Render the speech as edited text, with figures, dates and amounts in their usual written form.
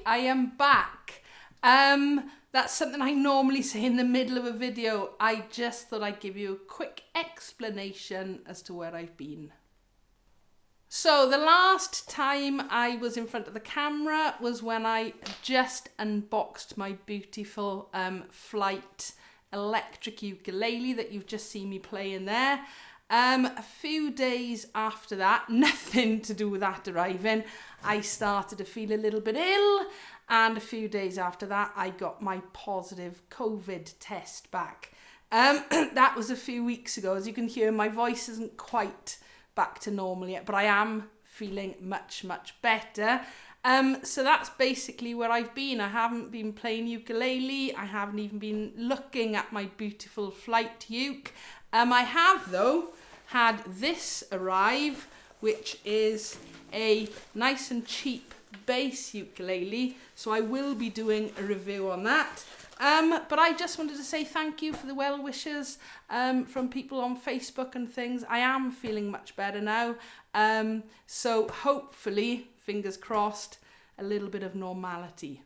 I am back. That's something I normally say in the middle of a video. I just thought I'd give you a quick explanation as to where I've been. So the last time I was in front of the camera was when I just unboxed my beautiful Flight electric ukulele that you've just seen me playing there. A few days after that, nothing to do with that arriving, I started to feel a little bit ill, and a few days after that I got my positive COVID test back. That was a few weeks ago. As you can hear, my voice isn't quite back to normal yet, but I am feeling much better. So that's basically where I've been. I haven't been playing ukulele. I haven't even been looking at my beautiful Flight uke. I have though had this arrive, which is a nice and cheap bass ukulele. So I will be doing a review on that. But I just wanted to say thank you for the well wishes from people on Facebook and things. I am feeling much better now. So hopefully, fingers crossed, a little bit of normality.